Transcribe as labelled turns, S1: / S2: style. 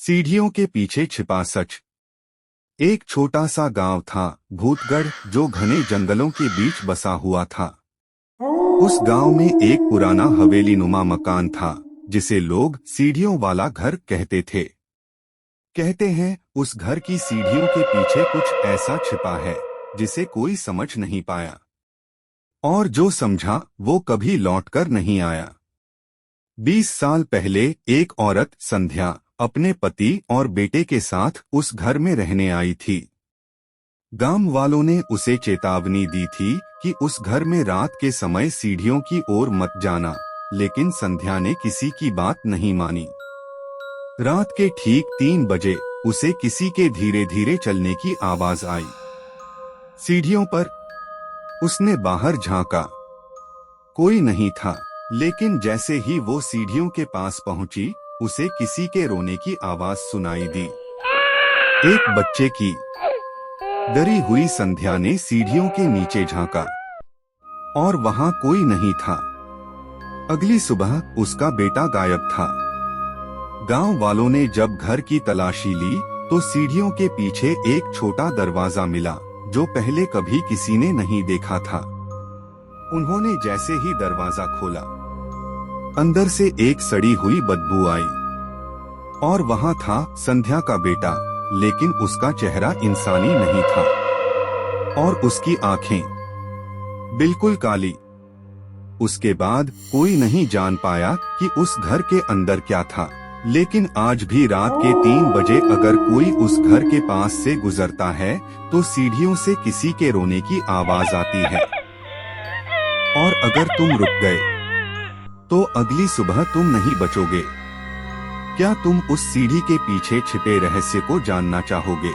S1: सीढ़ियों के पीछे छिपा सच। एक छोटा सा गांव था, भूतगढ़, जो घने जंगलों के बीच बसा हुआ था। उस गांव में एक पुराना हवेली नुमा मकान था, जिसे लोग सीढ़ियों वाला घर कहते थे। कहते हैं उस घर की सीढ़ियों के पीछे कुछ ऐसा छिपा है जिसे कोई समझ नहीं पाया, और जो समझा वो कभी लौटकर नहीं आया। 20 साल पहले एक औरत संध्या अपने पति और बेटे के साथ उस घर में रहने आई थी। गांव वालों ने उसे चेतावनी दी थी कि उस घर में रात के समय सीढ़ियों की ओर मत जाना, लेकिन संध्या ने किसी की बात नहीं मानी। रात के ठीक 3 बजे उसे किसी के धीरे धीरे चलने की आवाज आई। सीढ़ियों पर उसने बाहर झांका, कोई नहीं था, लेकिन जैसे ही वो सीढ़ियों के पास पहुंची, उसे किसी के रोने की आवाज सुनाई दी, एक बच्चे की। डरी हुई संध्या ने सीढ़ियों के नीचे झांका, और वहां कोई नहीं था। अगली सुबह उसका बेटा गायब था। गांव वालों ने जब घर की तलाशी ली तो सीढ़ियों के पीछे एक छोटा दरवाजा मिला, जो पहले कभी किसी ने नहीं देखा था। उन्होंने जैसे ही दरवाजा खोला, अंदर से एक सड़ी हुई बदबू आई, और वहां था संध्या का बेटा, लेकिन उसका चेहरा इंसानी नहीं था, और उसकी आंखें बिल्कुल काली। उसके बाद कोई नहीं जान पाया कि उस घर के अंदर क्या था, लेकिन आज भी रात के 3 बजे अगर कोई उस घर के पास से गुजरता है तो सीढ़ियों से किसी के रोने की आवाज आती है। और अगर तुम रुक गए तो अगली सुबह तुम नहीं बचोगे। क्या तुम उस सीढ़ी के पीछे छिपे रहस्य को जानना चाहोगे?